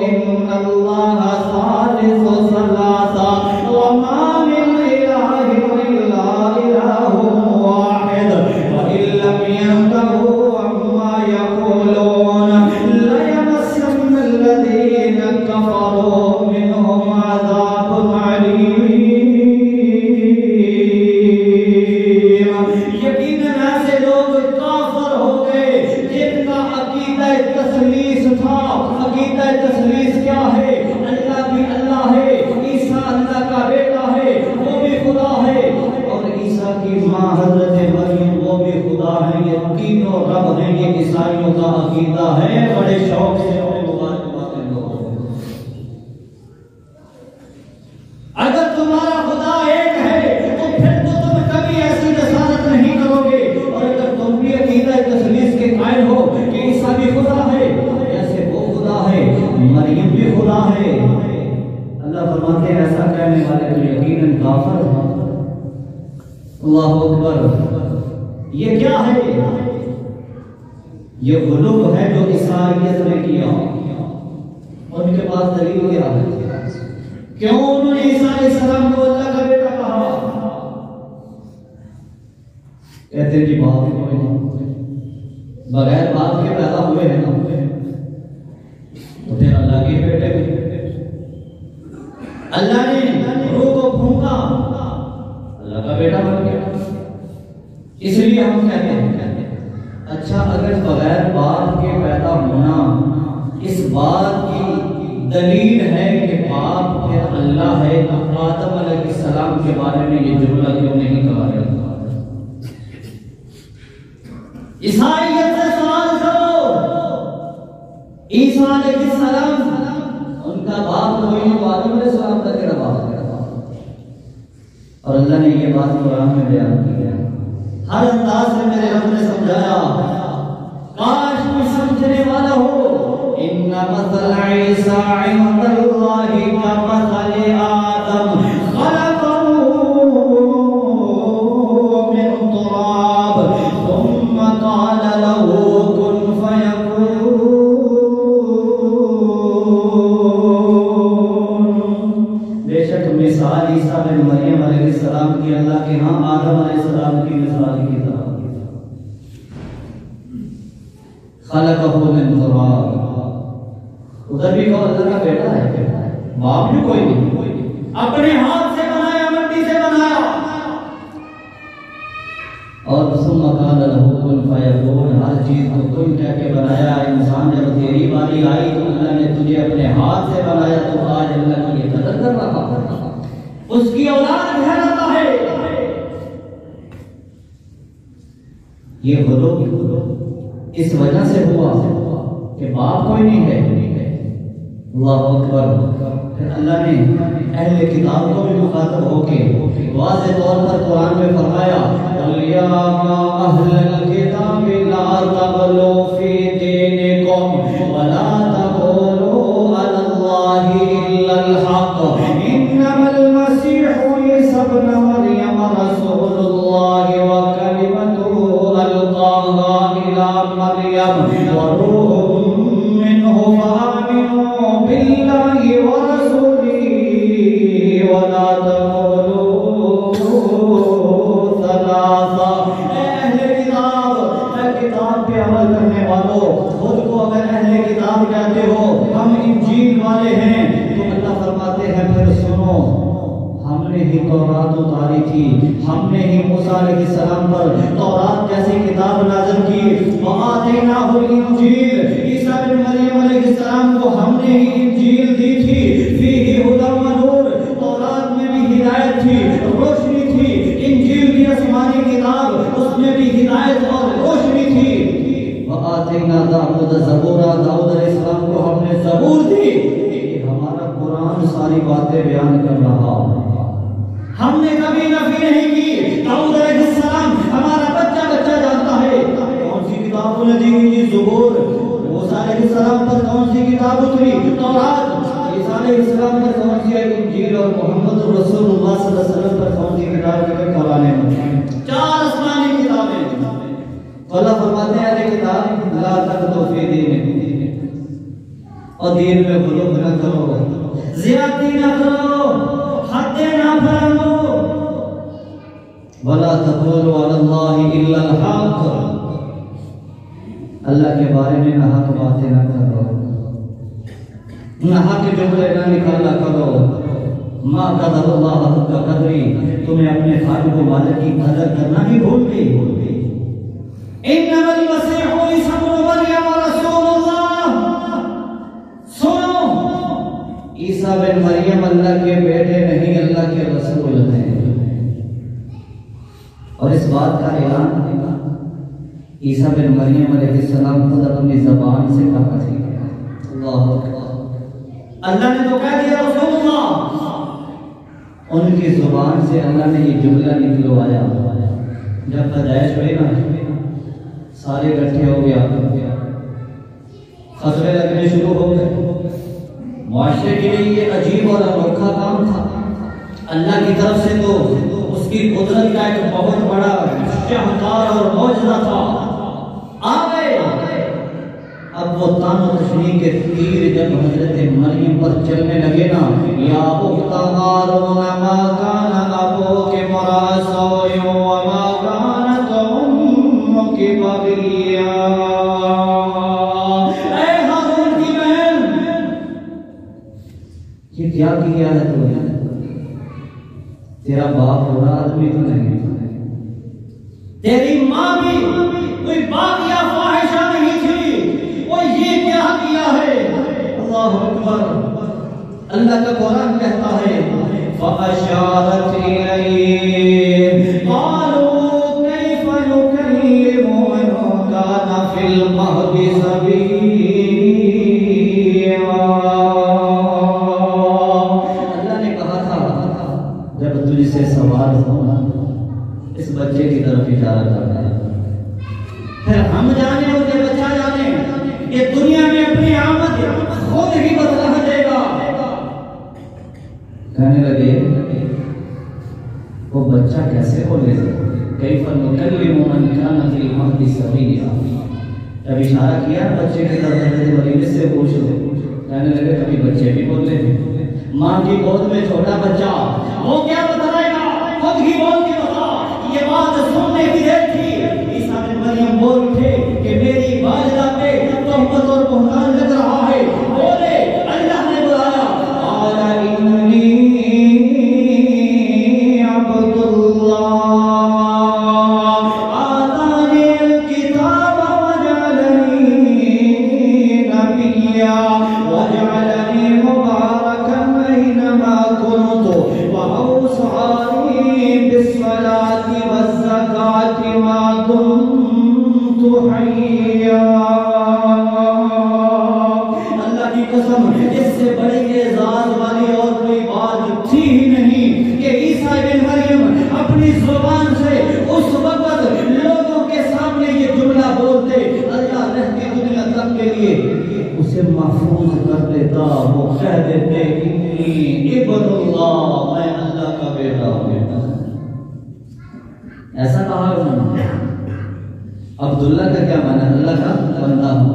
إِنَّ اللَّهَ ثَالِثُ ثَلَاثَةٍ وَمَا مِنْ إِلَٰهٍ إِلَّا إِلَٰهٌ وَاحِدٌ وَإِن لَّمْ يَنْتَهُوا عَمَّا يَقُولُونَ لَيَمَسَّنَّ الَّذِينَ كَفَرُوا مِنْهُمْ عَذَابٌ عَلِيمٌ. یقیناً ایسے لوگ کافر ہو گئے جن کا عقیدہ تثلیث تھا. عقیدہ تثلیث کیا ہے؟ اللہ بھی اللہ ہے، عیسیٰ اللہ کا بیٹا ہے، وہ بھی خدا ہے، اور عیسیٰ کی ماں حضرت مریم وہ بھی خدا ہے. یہ تینوں رب ہیں. یہ عیسائیوں کا عقیدہ ہے. بڑے شوق سے اگر تمہارا خدا ایک ہے تو پھر تو تم کبھی ایسی جسارت نہیں کرو گے. اور اگر تم بھی عقیدہ تثلیث کے قائل ہو کہ عیسیٰ بھی خدا ہے، جیسے وہ خدا ہے، مریم بھی خدا ہے، اللہ فرماتے ہیں ایسا کہنے والے تو یقیناً کافر ہیں. اللہ اکبر. یہ کیا ہے؟ یہ غلو ہے جو عیسائیت نے کیا. ان کے پاس دلیل کیا ہے؟ کیوں انہوں نے عیسیٰ علیہ السلام کو اللہ کا بیٹا کہا؟ کہتے ہیں جی باپ کوئی نہیں، بغیر باپ کے پیدا ہوئے ہیں نا، تو پھر اللہ کے بیٹے بھی. اللہ نے روح کو پھونکا، اللہ کا بیٹا بن گیا. اس لیے ہم کہتے ہیں اچھا اگر بغیر باپ کے پیدا ہونا اس بات کی دلیل ہے کہ باپ پھر اللہ ہے، آدم علیہ السلام کے بارے میں یہ جملہ کیوں نہیں کہا گیا؟ عیسائیت سے سوال کرو، عیسیٰ علیہ السلام ان کا باپ کوئی نہیں تو آدم علیہ السلام کا کیا باپ ہے؟ اور اللہ نے یہ بات قرآن میں بیان کی ہے، ہر انداز سے میرے رب نے سمجھایا، کاش کوئی سمجھنے والا ہو۔ ان مثل عیسیٰ عند اللہ کمثل آدم خلقہ من تراب ثم قال له کن فیکون۔ بے شک مثال عیسیٰ بن مریم علیہ السلام کی اللہ کے ہاں آدم علیہ السلام کی مثال کی طرح، خلقہ من تراب، ادھر بھی کہو اللہ کا بیٹا ہے، باپ بھی کوئی نہیں، اپنے ہاتھ سے بنایا، مٹی سے بنایا، اور ثم قال له کن فیکون، ہر چیز کو کن کہہ کے بنایا۔ انسان جب تیری باری آئی تو اللہ نے تجھے اپنے ہاتھ سے بنایا، تو آج اللہ کی یہ قدر کر رہا ہے، اس کی اولاد کہلاتا ہے۔ یہ غلو اس وجہ سے ہوا کہ باپ کوئی نہیں ہے۔ اللہ اکبر۔ پھر اللہ نے اہل کتاب کو بھی مخاطب ہو کے واضح طور پر قرآن میں فرمایا، قُلْ يَا أَهْلَ الْكِتَابِ لَا تَغْلُوا فِي دِينِكُمْ وَلَا تَقُولُوا عَلَى اللَّهِ إِلَّا الْحَقَّ إِنَّمَا الْمَسِيحُ عِيسَى ابْنُ مَرْيَمَ رَسُولُ اللَّهِ وَكَلِمَتُهُ أَلْقَاهَا إِلَى مَرْيَمَ وَرُوحٌ مِّنْهُ فَآمِنُوا بِاللَّهِ وَرَسُولِهِ وَلَا تَقُولُوا ثَلَاثَةٌ۔ اے اہل کتاب، اے کتاب پہ عمل کرنے والوں، خود کو اگر اہل کتاب کہتے ہو، ہم انجیل والے ہیں، تو اللہ فرماتے ہیں پھر سنو، ہم نے ہی تورات اتاری تھی، ہم نے ہی موسیٰ علیہ السلام پر تورات جیسی کتاب نازل کی، وَآتَيْنَاهُ الْإِنْجِيلَ، عیسیٰ بن مریم علیہ السلام کو ہم نے ہی انجیل دی تھی، فِيهِ هُدًى وَنُورٌ، تورات میں بھی ہدایت تھی، روشنی تھی، انجیل کی آسمانی کتاب، اس میں بھی ہدایت اور روشنی تھی۔ وَآتَيْنَا دَاوُودَ زَبُورًا، داؤد علیہ السلام کو ہم نے زبور دی۔ ہمارا قرآن ساری باتیں بیان کر رہا ہے، ہم نے کبھی نفی نہیں کی۔ داؤد علیہ السلام ہمارا بچہ بچہ جانتا ہے کون سی کتاب انہیں دی گئی، زبور۔ موسیٰ علیہ السلام پر کون سی کتاب اتری، تورات۔ عیسیٰ علیہ السلام پر کون سی انجیل، اور محمد رسول اللہ صلی اللہ علیہ وسلم پر کون سی کتاب ہے، قرآن مجید۔ چار آسمانی کتابیں۔ اللہ فرماتے ہیں اہل کتاب لا تغلوا فی دینکم، اور دین میں غلو نہ کرو، زیادتی نہ کرو، حدیں نہ پھیلاؤ، ولا تقولوا علی اللہ الا الحق، اللہ کے بارے میں نہ حق باتیں نہ کرو، نہ حق جملے نہ نکالا کرو۔ ما قدر اللہ حق قدری، تمہیں اپنے خالق و مالک کی قدر کرنا ہی بھول گئی۔ انما المسیح عیسی ابن مریم رسول اللہ، سنو، عیسیٰ بن مریم اللہ کے بیٹے نہیں، اللہ کے رسول ہیں۔ اور اس بات کا اعلان عیسیٰ بن مریم علیہ السلام خود اپنی زبان سے کہا تھی۔ اللہ اللہ نے تو کہہ دیا رسول اللہ، ان کی زبان سے اللہ نے یہ جملہ نکلوایا۔ جب پیدائش ہوئی نا، سارے اکٹھے ہو گیا، خطرے لگنے شروع ہو گئے۔ معاشرے کے لیے یہ عجیب اور انوکھا کام تھا، اللہ کی طرف سے تو اس کی قدرت کا ایک بہت بڑا شاہکار اور معجزہ تھا۔ آ گئے، اب وہ تان و تشنیع کے تیر جب حضرت مریم پر چلنے لگے نا، یا اخت ہارون ما کان ابوک امرأ سوء وما کانت امک بغیا، اے ہارون کی بہن، یہ کیا کیا ہے تو نے؟ تیرا باپ برا آدمی تو نہیں، تیری ماں بھی کوئی باغیہ فاحشہ نہیں تھی، وہ یہ کیا کیا ہے؟ اللہ اکبر۔ اللہ کا قرآن کہتا ہے فَأَشَارَتْ إِلَيْهِ قَالُوا كَيْفَ نُكَلِّمُ مَنْ كَانَ فِي الْمَهْدِ صَبِيًّا۔ اللہ نے کہا تھا جب تجھ سے سوال ہو اس بچے کی طرف اشارہ کرنا ہے، پھر ہم جانے اور یہ بچہ جانے کہ دنیا میں اپنی آمد خود ہی بدلا دے گا۔ کہنے لگے وہ بچہ کیسے بولے گا؟ کیف نکلم من کان فی المہد صبیا۔ جب اشارہ کیا بچے کی طرف حضرت مریم سے پوچھو، کہنے لگے کبھی بچے بھی بولتے ہیں، ماں کی گود میں چھوٹا بچہ وہ کیا بتائے گا؟ خود ہی بول کے بتا۔ یہ بات سننے کی دیر تھی، عیسیٰ بن مریم بول اٹھے کہ میری والدہ پہ تہمت اور بہتان لگ رہا ہے۔ بولے اللہ نے بلایا، قال انی عبد اللہ آتانی الکتاب وجعلنی نبیا وجعلنی مبارکا اینما کنت وأوصانی بالصلاة والزکاة ما دمت حیا۔ اللہ کی قسم اس سے بڑی اعزاز والی اور کوئی بات تھی ہی نہیں کہ عیسیٰ بن مریم اپنی زبان سے اس وقت لوگوں کے سامنے یہ جملہ بولتے، اللہ رہتی دنیا تک کے لیے اسے محفوظ کر دیتا، وہ کہہ دیتے انی ابن اللہ، میں اللہ کا بیٹا ہوں۔ ایسا کہا انہوں نے۔ عبداللہ کا کیا معنی؟ اللہ کا بندہ ہوں۔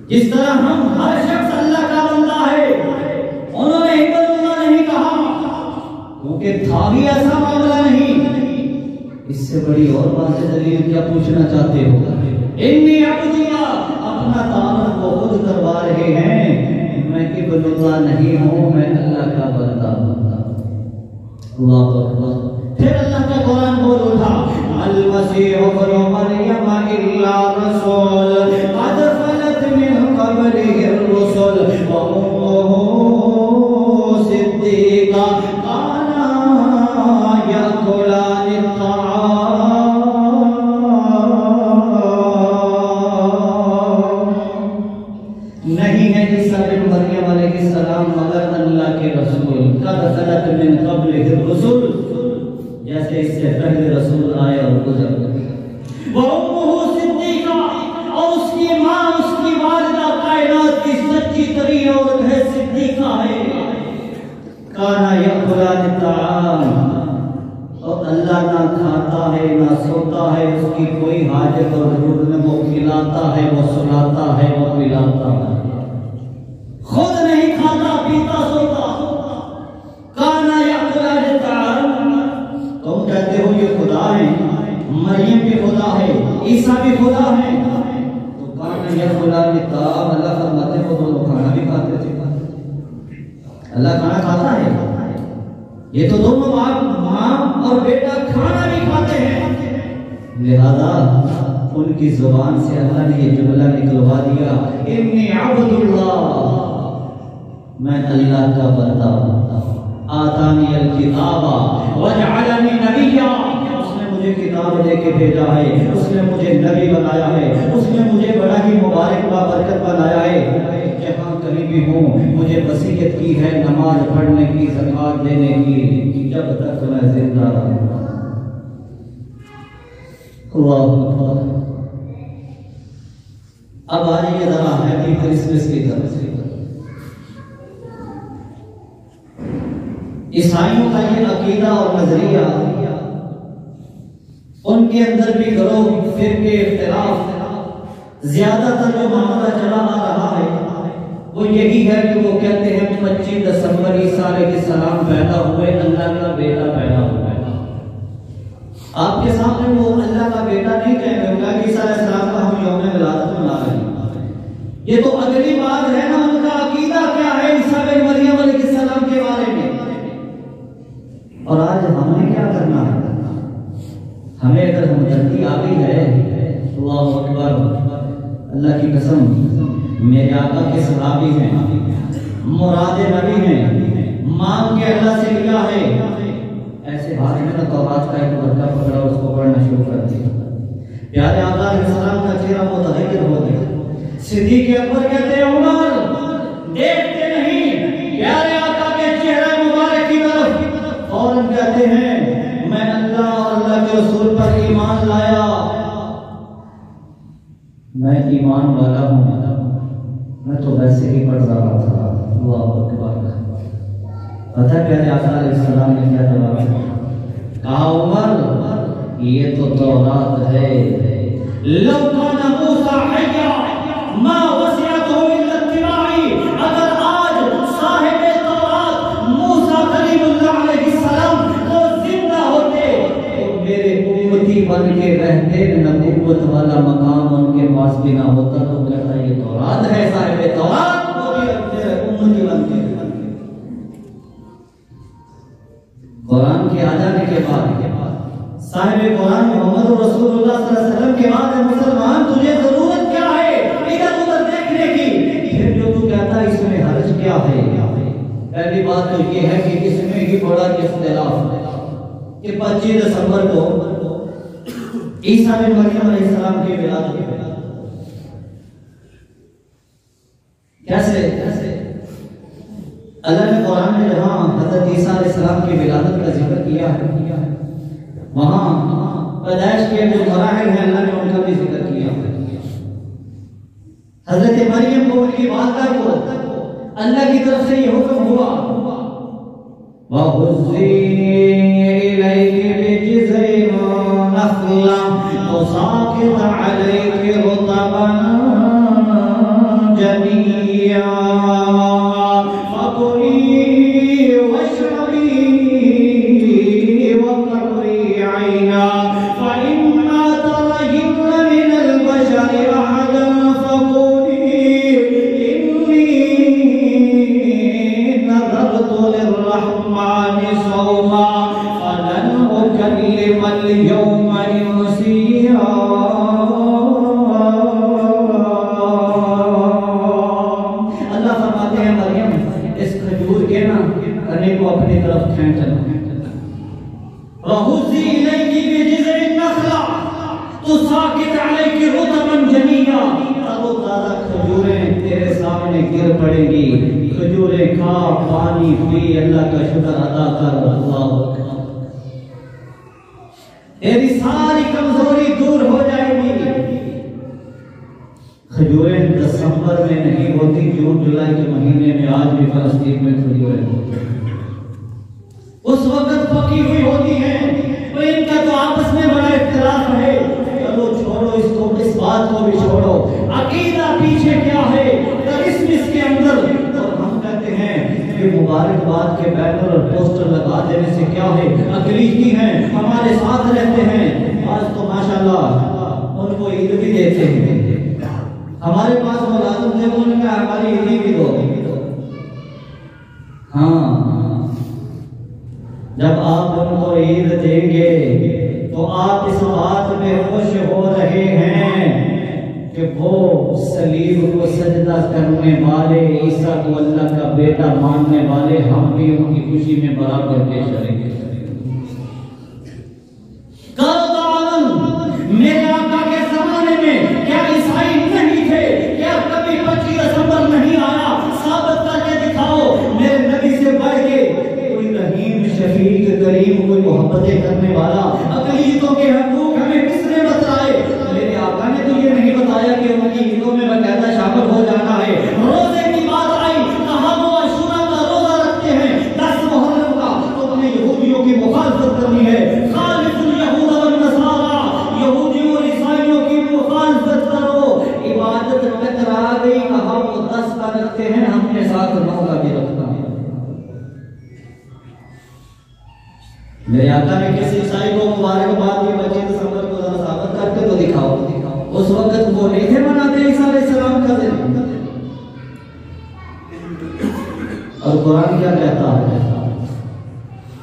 جس طرح ہم ہر شخص اللہ کا بندہ ہے، انہوں نے ابن اللہ نہیں کہا کیونکہ تھا بھی ایسا معاملہ نہیں۔ اس سے بڑی اور واضح دلیل کیا پوچھنا چاہتے ہو؟ انی عبد اللہ، اپنا تعارف وہ خود کروا رہے ہیں، میں ابن اللہ نہیں ہوں، میں اللہ کا بندہ ہوں۔ اللہ اکبر۔ پھر اللہ کا قرآن بول اٹھا، المسیح ابن مریم الا رسول قد خلت من قبله الرسل وامه صدیقہ کانا یاکلان الطعام۔ نہیں ہے عیسیٰ بن مریم علیہ السلام مگر اللہ کے رسول، قد خلت من قبله الرسل، جیسے اس سے پہلے رسول آئے اور گزر گئے۔ وہ امہ صدیقہ، اور اس کی ماں، اس کی والدہ کائنات کی سچی ترین عورت ہے، صدیقہ ہے۔ کانا یاکلان الطعام، اور اللہ نہ کھاتا ہے نہ سوتا ہے، اس کی کوئی حاجت اور ضرورت نہ، وہ کھلاتا ہے، وہ سلاتا ہے، وہ پلاتا ہے، خود نہیں کھاتا پیتا سوتا۔ کانا یاکلان الطعام، تم کہتے ہو یہ خدا ہے، مریم بھی خدا ہے، عیسیٰ بھی خدا ہے، تو کانا یاکلان الطعام، اللہ فرماتے ہیں وہ دونوں کھانا بھی کھاتے تھے۔ اللہ کھانا کھاتا ہے، یہ تو دونوں ماں اور بیٹا کھانا بھی کھاتے ہیں، لہذا ان کی زبان سے اللہ نے یہ جملہ نکلوا دیا، انی عبد اللہ، میں اللہ کا بندہ ہوں۔ آتانی الکتاب وجعلنی نبیا، اس نے مجھے کتاب دے کے بھیجا ہے، اس نے مجھے نبی بنایا ہے، اس نے مجھے بڑا ہی مبارک با برکت بنایا ہے، جہاں کہیں بھی ہوں مجھے وصیت کی ہے نماز پڑھنے کی، زکوٰۃ دینے کی، جب تک میں زندہ رہوں۔ اللہ اکبر۔ اب آئیے ذرا ہیپی کرسمس کی طرف سے۔ عیسائیوں کا یہ عقیدہ اور نظریہ، ان کے اندر بھی گروہ فرقے اختلاف، زیادہ تر جو معاملہ چلا آ رہا ہے وہ یہی ہے کہ وہ کہتے ہیں 25 دسمبر عیسیٰ علیہ السلام پیدا ہوئے، اللہ کا بیٹا پیدا ہوا۔ آپ کے سامنے وہ اللہ کا بیٹا نہیں کہیں گے کہ عیسیٰ علیہ السلام کا ہم یوم ولادت منا رہے ہیں۔ یہ تو اگلی بات ہے نا، ان کا عقیدہ کیا ہے عیسیٰ بن مریم علیہ السلام کے بارے میں۔ اور آج ہمیں کیا کرنا ہے؟ ہمیں اگر ہمدردی آ گئی ہے، اللہ اکبر، اللہ کی قسم، میرے آقا کے صحابی ہیں مراد نبی ہیں، مانگ کے اللہ سے لیا ہے، ایسے ہاتھ میں تورات کا ایک ورقہ پکڑا اور اس کو پڑھنا شروع کر دیا۔ پیارے آقا علیہ السلام کا چہرہ متغیر ہو گیا۔ صدیق اکبر کہتے ہیں عمر دیکھتے نہیں پیارے آقا کے چہرہ مبارک کی طرف، فوراً کہتے ہیں میں اللہ اور اللہ کے رسول پر ایمان لایا، میں ایمان والا ہوں، میں تو ویسے ہی پڑھ رہا تھا۔ اللہ اکبر۔ پتہ ہے پیارے آقا علیہ السلام نے کیا جواب دیا؟ کہا عمر یہ تو تورات ہے، لو کان موسیٰ حیا ما وسعته الا اتباعی، اگر آج صاحب تورات موسیٰ کلیم اللہ علیہ السلام وہ زندہ ہوتے تو میرے امتی بن کے رہتے، نبوت والا مقام ان کے پاس بھی نہ ہوتا۔ تو کہتا یہ تورات ہے، صاحب تورات وہ بھی میرے امتی بن کے۔ قرآن کے آ جانے کے بعد صاحب قرآن محمد رسول اللہ صلی اللہ علیہ وسلم کے بعد مسلمان تجھے ضرورت کیا ہے ادھر ادھر دیکھنے کی؟ پھر جو تو کہتا ہے اس میں حرج کیا ہے؟ پہلی بات تو یہ ہے کہ اس میں ہی بڑا اختلاف کہ 25 دسمبر کو عیسیٰ بن مریم علیہ السلام کی ولادت کیسے؟ اللہ نے قرآن میں جہاں حضرت عیسیٰ علیہ السلام کی ولادت کا ذکر کیا ہے وہاں پیدائش کے جو مراحل ہیں اللہ نے ان کا بھی ذکر کیا۔ حضرت مریم کو ان کی والدہ کو اللہ کی طرف سے یہ حکم ہوا وَهُزِّي إِلَيْكِ بِجِذْعِ النَّخْلَةِ تُسَاقِطْ عَلَيْكِ رُطَبًا جَنِيًّا فَكُلِي وَاشْرَبِي وَقَرِّي عَيْنًا فَإِمَّا تَرَيِنَّ مِنَ الْبَشَرِ أَحَدًا فَقُولِي إِنِّي نَذَرْتُ لِلرَّحْمَنِ صَوْمًا فَلَنْ أُكَلِّمَ الْيَوْمَ إِنسِيًّا۔ اللہ فرماتے ہیں مریم اس کھجور کے نا کنے کو اپنی طرف کھینچنا، وَهُزِّي إِلَيْكِ بِجِذْعِ النَّخْلَةِ تُسَاقِطْ عَلَيْكِ رُطَبًا جَنِيًّا، تر و تازہ کھجوریں تیرے سامنے گر پڑے گی، کھجوریں کھا، پانی پی، اللہ کا شکر ادا کر۔ اللہ اکبر، تیری ساری کمزوری دور ہو جائے گی۔ کھجوریں دسمبر میں نہیں ہوتی، جون جولائی کے مہینے میں آج بھی فلسطین میں کھجوریں ہوتی ہیں، اس وقت پکی ہوئی ہوتی ہیں۔ تو ان کا تو آپس میں بڑا اختلاف ہے، چلو چھوڑو اس کو، اس بات کو بھی چھوڑو، عقیدہ پیچھے کیا ہے کرسمس کے اندر؟ اور ہم کہتے ہیں کہ مبارکباد کے بینر اور پوسٹر لگا دینے سے کیا ہے؟ اقلیتی ہیں، ہمارے ساتھ رہتے ہیں، آج تو ماشاءاللہ ان کو عید بھی دیتے ہیں، ہمارے پاس ملازم تھے ان کا ہماری عیدی بھی دو۔ ہاں، جب آپ ان کو عید دیں گے تو آپ اس بات میں خوش ہو رہے ہیں کہ وہ صلیب کو سجدہ کرنے والے، عیسیٰ کو اللہ کا بیٹا ماننے والے، ہم بھی ان کی خوشی میں برابر کے شریک ہیں۔ میرے آقا کے زمانے میں کیا عیسائی نہیں تھے؟ کیا کبھی 25 دسمبر نہیں آیا؟ ثابت کر کے دکھاؤ میرے نبی سے بڑھ کے کوئی رحیم، شفیق، کریم، کوئی محبتیں کرنے والا، اقلیتوں کے حقوق ہمیں کس نے بتائے؟ میرے آقا نے تو یہ نہیں بتایا کہ ان کی عیدوں میں باقاعدہ شامل ہو جانا ہے۔ روزے کی بات آئی، کہا وہ عاشورہ کا روزہ رکھتے ہیں 10 محرم کا، تو انہیں یہودیوں کی مخالفت کرنی ہے۔ خالف الیہود والنصارى، یہودیوں اور عیسائیوں کی مخالفت کرو۔ عبادت ٹکرا گئی، کہا وہ 10 کا رکھتے ہیں، ہم نے 7 9 کا بھی رکھنا ہے۔ میرے آقا نے کسی عیسائی کو مبارکباد دی 25 دسمبر کو؟ ذرا ثابت کر کے تو دکھاؤ۔ اس وقت وہ نہیں تھے مناتے عیسیٰ علیہ السلام کا دن۔ اور قرآن کیا کہتا ہے؟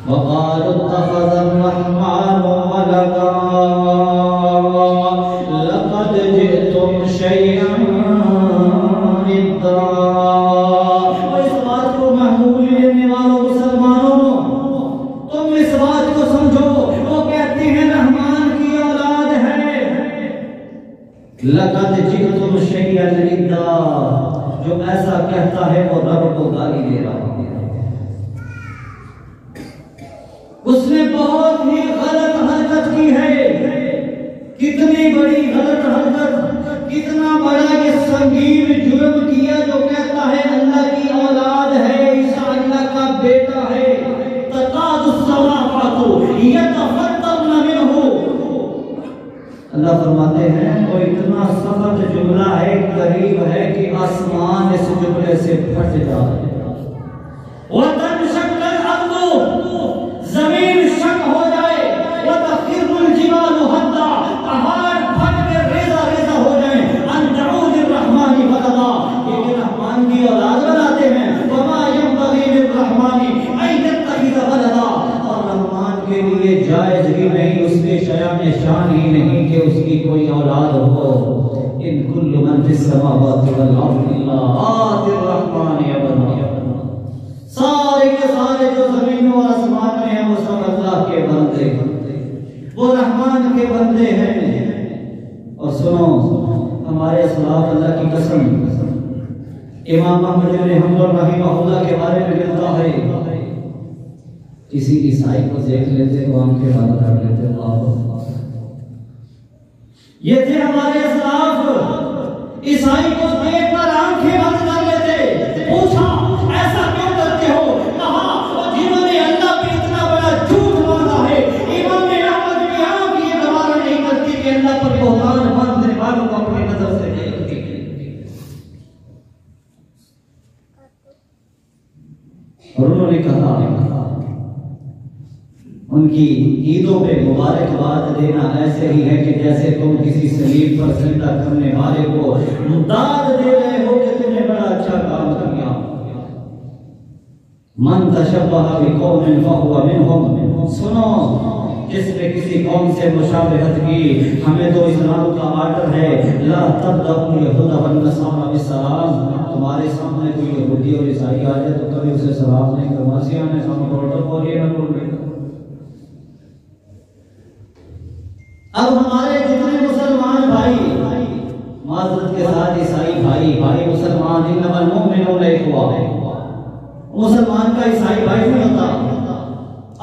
وَقَالُوا اتَّخَذَ الرَّحْمَنُ وَلَدًا لَقَدْ جِئْتُمْ شَيْئًا إِدًّا۔ لقد جئتم شیئا ادا، جو ایسا کہتا ہے وہ رب کو گالی دے رہا ہے۔ اس نے بہت ہی غلط حرکت کی ہے، کتنی بڑی غلط حرکت، کتنا بڑا یہ سنگین جرم کیا جو کہتا ہے اللہ کی اولاد ہے، عیسیٰ اللہ کا بیٹا ہے۔ تکاد السماوات یتفطرن منہ، اللہ فرماتے ہیں وہ اتنا سخت جملہ ہے، قریب ہے کہ آسمان اس جملے سے پھٹ جائے۔ وَتَنشَقَّ الْأَرْضُ، زمین شق ہو جائے، وَتَخِرُّ الْجِبَالُ هَدًّا، پہاڑ پھٹ کے ریزہ ریزہ ہو جائیں، أَن دَعُوا لِلرَّحْمَنِ وَلَدًا، یہ کہ رحمان کی اولاد بناتے ہیں۔ وَمَا يَنبَغِي لِلرَّحْمَنِ أَن يَتَّخِذَ وَلَدًا، اور رحمان کے لیے جائز ہی نہیں، اس کے شأن شان ہی نہیں کہ اس کی کوئی اولاد ہو۔ ان کل من فی السماوات والارض الا آتی الرحمن عبدا، سارے کے سارے جو زمین اور آسمان میں ہیں وہ سب اللہ کے بندے، وہ رحمان کے بندے ہیں۔ اور سنو، ہمارے اسلاف اللہ کی قسم، امام احمد بن حنبل رحمہ اللہ کے بارے میں ملتا ہے، کسی عیسائی کو دیکھ لیتے تو آنکھیں بند کر لیتے۔ یہ تھے ہمارے اسلاف، عیسائی کو دیکھ کر آنکھیں بند کر لیتے۔ پوچھا ایسا کیوں کرتے ہو؟ کہا جنہوں نے اللہ پہ اتنا بڑا جھوٹ باندھا ہے۔ امام احمد کی آنکھ یہ گوارا نہیں کرتی کہ اللہ پر بہتان باندھنے والوں کو اپنی نظر سے دیکھتی۔ اور انہوں نے کہا ان کی عیدوں پہ مبارکباد دینا ایسے ہی ہے کہ جیسے تم کسی سلیب پر سجدہ کرنے والے کو داد دے رہے ہو کہ تم نے بڑا اچھا کام کیا۔ من تشبہ بقوم فہو منہم، سنو، جس نے کسی قوم سے مشابہت کی، ہمیں تو اسلام کا آرڈر ہے، لا تبدأوا اليہود والنصارى بالسلام، تمہارے سامنے کوئی یہودی اور عیسائی آ جائے تو کبھی اسے سلام نہیں کرنا، مسیح نے ہم پروٹوکول یہ نہ بول رہے۔ اب ہمارے جتنے مسلمان بھائی، معذرت کے ساتھ عیسائی بھائی مسلمان، انما المؤمنون اخوہ، مسلمان کا عیسائی بھائی نہیں ہوتا۔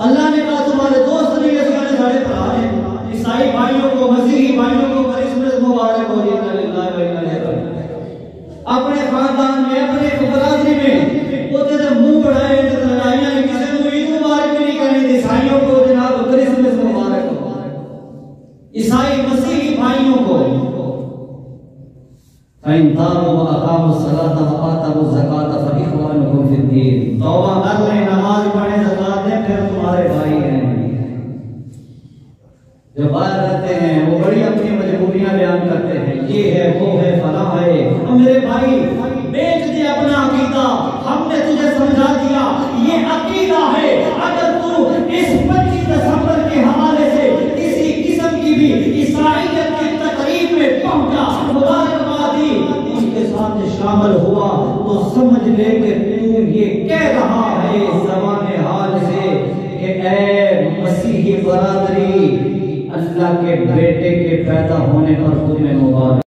اللہ نے کہا تمہارے دوست نہیں ہے، سارے بھرا ہیں۔ عیسائی بھائیوں کو، مسیحی بھائیوں کو کرسمس مبارک ہو، اپنے خاندان میں، اپنے برادری میں ہوتے تھے منہ بڑھائے، لڑائیاں، کسی کو عید مبارک بھی نہیں کرنی تھی، عیسائیوں کو جناب کرسمس مبارک ہو، عیسائی مسیحی بھائیوں کو۔ فَإِن تَابُوا وَأَقَامُوا الصَّلَاةَ وَآتَوُا الزَّكَاةَ فَإِخْوَانُكُمْ فِي الدِّينِ، توبہ کر لیں، نماز پڑھیں، زکات دیں، پھر تمہارے بھائی ہیں۔ جو باہر رہتے ہیں وہ بڑی اپنی مجبوریاں بیان کرتے ہیں، یہ ہے وہ ہے فلاں ہے۔ میرے بھائی بیچ دے اپنا عقیدہ، ہم نے تجھے سمجھا دیا یہ عقیدہ ہے۔ اگر تو اس 25 دسمبر کے حوالے سے کسی قسم کی بھی عیسائیت کی تقریب میں پہنچا، مبارکبادی ان کے ساتھ شامل ہوا، تو سمجھ لے کہ تو یہ کہہ رہا ہے زبان حال سے کہ اے مسیحی برادری، اللہ کے بیٹے کے پیدا ہونے پر تمہیں مبارک۔